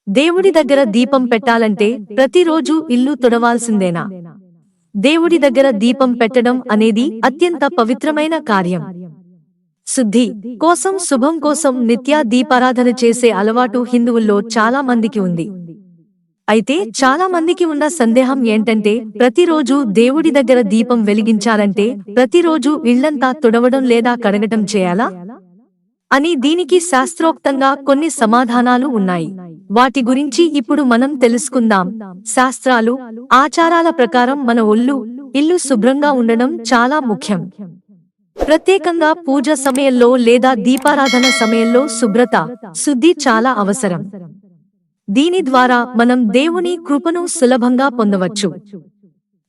దేవుడి దగ్గర దీపం పెట్టాలంటే ప్రతిరోజు ఇల్లు తుడవాల్సిందేనా? దేవుడి దగ్గర దీపం పెట్టడం అనేది అత్యంత పవిత్రమైన కార్యం. శుద్ధి కోసం, శుభం కోసం నిత్యా దీపారాధన చేసే అలవాటు హిందువుల్లో చాలా మందికి ఉంది. అయితే చాలా మందికి ఉన్న సందేహం ఏంటంటే, ప్రతిరోజు దేవుడి దగ్గర దీపం వెలిగించాలంటే ప్రతిరోజు ఇళ్లంతా తుడవడం లేదా కడగటం చేయాలా అని. దీనికి శాస్త్రోక్తంగా కొన్ని సమాధానాలు ఉన్నాయి. వాటి గురించి ఇప్పుడు మనం తెలుసుకుందాం. శాస్త్రాలు, ఆచారాల ప్రకారం మన ఇల్లు శుభ్రంగా ఉండడం చాలా ముఖ్యం. ప్రత్యేకంగా పూజ సమయంలో లేదా దీపారాధన సమయంలో శుభ్రత, శుద్ధి చాలా అవసరం. దీని ద్వారా మనం దేవుని కృపను సులభంగా పొందవచ్చు.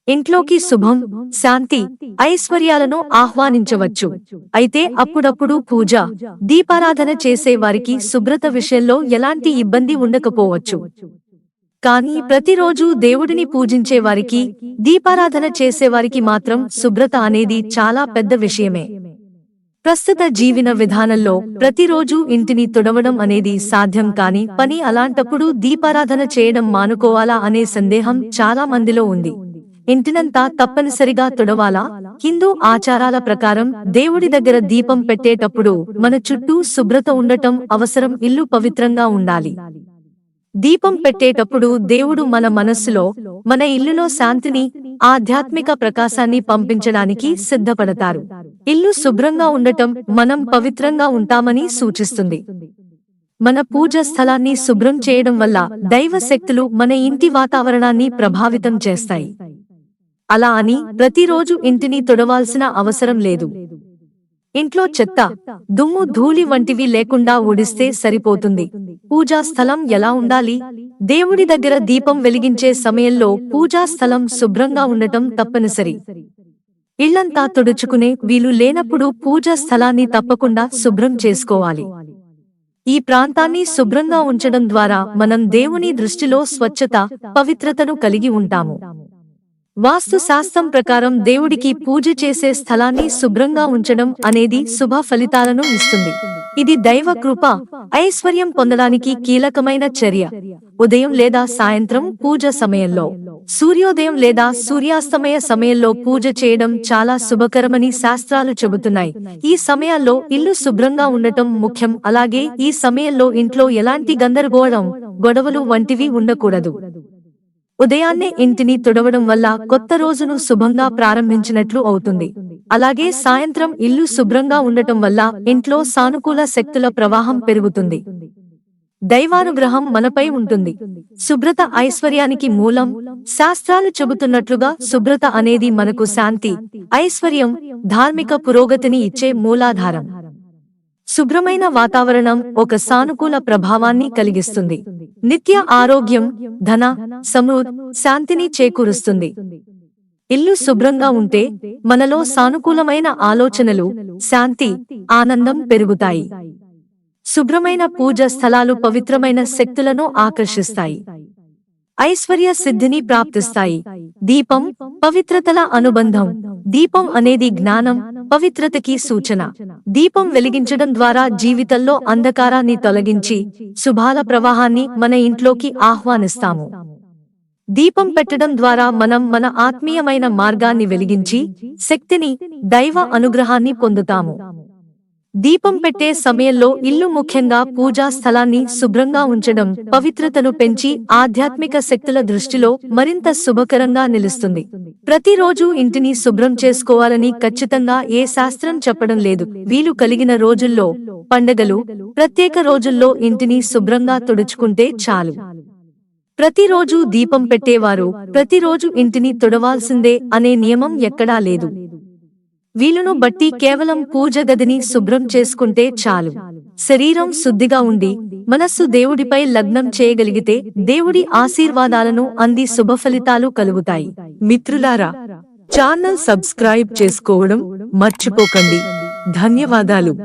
ఇంట్లోకి శుభం, శాంతి, ఐశ్వర్యాలను ఆహ్వానించవచ్చు. అయితే అప్పుడప్పుడు పూజ, దీపారాధన చేసే వారికి శుభ్రత విషయంలో ఎలాంటి ఇబ్బంది ఉండకపోవచ్చు. కానీ ప్రతిరోజు దేవుడిని పూజించే వారికి, దీపారాధన చేసేవారికి మాత్రం శుభ్రత అనేది చాలా పెద్ద విషయమే. ప్రస్తుత జీవన విధానంలో ప్రతిరోజు ఇంటిని తుడవడం అనేది సాధ్యం కాని పని. అలాంటప్పుడు దీపారాధన చేయడం మానుకోవాలా అనే సందేహం చాలా మందిలో ఉంది. ఇంటినంతా తప్పనిసరిగా తుడవాలా? హిందూ ఆచారాల ప్రకారం దేవుడి దగ్గర దీపం పెట్టేటప్పుడు మన చుట్టూ శుభ్రత ఉండటం అవసరం. ఇల్లు పవిత్రంగా ఉండాలి. దీపం పెట్టేటప్పుడు దేవుడు మన మనస్సులో, మన ఇల్లులో శాంతిని, ఆధ్యాత్మిక ప్రకాశాన్ని పంపించడానికి సిద్ధపడతారు. ఇల్లు శుభ్రంగా ఉండటం మనం పవిత్రంగా ఉంటామని సూచిస్తుంది. మన పూజ స్థలాన్ని శుభ్రం చేయడం వల్ల దైవ శక్తులు మన ఇంటి వాతావరణాన్ని ప్రభావితం చేస్తాయి. అలా అని ప్రతిరోజు ఇంటిని తుడవాల్సిన అవసరం లేదు. ఇంట్లో చెత్త, దుమ్ము, ధూళి వంటివి లేకుండా ఊడిస్తే సరిపోతుంది. పూజా స్థలం ఎలా ఉండాలి? దేవుడి దగ్గర దీపం వెలిగించే సమయంలో పూజా స్థలం శుభ్రంగా ఉండటం తప్పనిసరి. ఇళ్లంతా తుడుచుకునే వీలు లేనప్పుడు పూజా స్థలాన్ని తప్పకుండా శుభ్రం చేసుకోవాలి. ఈ ప్రాంతాన్ని శుభ్రంగా ఉంచడం ద్వారా మనం దేవుని దృష్టిలో స్వచ్ఛత, పవిత్రతను కలిగి ఉంటాము. వాస్తు శాస్త్రం ప్రకారం దేవుడికి పూజ చేసే స్థలాన్ని శుభ్రంగా ఉంచడం అనేది శుభ ఫలితాలను ఇస్తుంది. ఇది దైవ కృప, ఐశ్వర్యం పొందడానికి కీలకమైన చర్య. ఉదయం లేదా సాయంత్రం పూజ సమయంలో, సూర్యోదయం లేదా సూర్యాస్తమయ సమయంలో పూజ చేయడం చాలా శుభకరమని శాస్త్రాలు చెబుతున్నాయి. ఈ సమయాల్లో ఇల్లు శుభ్రంగా ఉండటం ముఖ్యం. అలాగే ఈ సమయంలో ఇంట్లో ఎలాంటి గందరగోళం, గొడవలు వంటివి ఉండకూడదు. ఉదయాన్నే ఇంటిని తుడవడం వల్ల కొత్త రోజును శుభంగా ప్రారంభించినట్లు అవుతుంది. అలాగే సాయంత్రం ఇల్లు శుభ్రంగా ఉండటం వల్ల ఇంట్లో సానుకూల శక్తుల ప్రవాహం పెరుగుతుంది. దైవానుగ్రహం మనపై ఉంటుంది. శుభ్రత ఐశ్వర్యానికి మూలం. శాస్త్రాలు చెబుతున్నట్లుగా శుభ్రత అనేది మనకు శాంతి, ఐశ్వర్యం, ధార్మిక పురోగతిని ఇచ్చే మూలాధారం. శుభ్రమైన వాతావరణం ఒక సానుకూల ప్రభావాన్ని కలిగిస్తుంది. నిత్య ఆరోగ్యం, ధన, సమృద్ధి, శాంతిని చేకూరుస్తుంది. ఇల్లు శుభ్రంగా ఉంటే మనలో సానుకూలమైన ఆలోచనలు, శాంతి, ఆనందం పెరుగుతాయి. శుభ్రమైన పూజ స్థలాలు పవిత్రమైన శక్తులను ఆకర్షిస్తాయి. ఐశ్వర్య సిద్ధిని ప్రాప్తిస్తాయి. దీపం, పవిత్రతల అనుబంధం. దీపం అనేది జ్ఞానం, పవిత్రతకి సూచన. దీపం వెలిగించడం ద్వారా జీవితంలో అంధకారాన్ని తొలగించి శుభాల ప్రవాహాన్ని మన ఇంట్లోకి ఆహ్వానిస్తాము. దీపం పెట్టడం ద్వారా మనం మన ఆత్మీయమైన మార్గాన్ని వెలిగించి శక్తిని, దైవ అనుగ్రహాన్ని పొందుతాము. దీపం పెట్టే సమయంలో ఇల్లు, ముఖ్యంగా పూజా స్థలాన్ని శుభ్రంగా ఉంచడం పవిత్రతను పెంచి ఆధ్యాత్మిక శక్తుల దృష్టిలో మరింత శుభకరంగా నిలుస్తుంది. ప్రతిరోజు ఇంటిని శుభ్రం చేసుకోవాలని ఖచ్చితంగా ఏ శాస్త్రం చెప్పడం లేదు. వీలు కలిగిన రోజుల్లో, పండగలు, ప్రత్యేక రోజుల్లో ఇంటిని శుభ్రంగా తుడుచుకుంటే చాలు. ప్రతిరోజు దీపం పెట్టేవారు ప్రతిరోజు ఇంటిని తుడవాల్సిందే అనే నియమం ఎక్కడా లేదు. వీలును బట్టి కేవలం పూజ గదిని శుభ్రం చేసుకుంటే చాలు. శరీరం శుద్ధిగా ఉండి మనస్సు దేవుడిపై లగ్నం చేయగలిగితే దేవుడి ఆశీర్వాదాలను అంది శుభ ఫలితాలు కలుగుతాయి. మిత్రులారా, ఛానల్ సబ్స్క్రైబ్ చేసుకోవడం మర్చిపోకండి. ధన్యవాదాలు.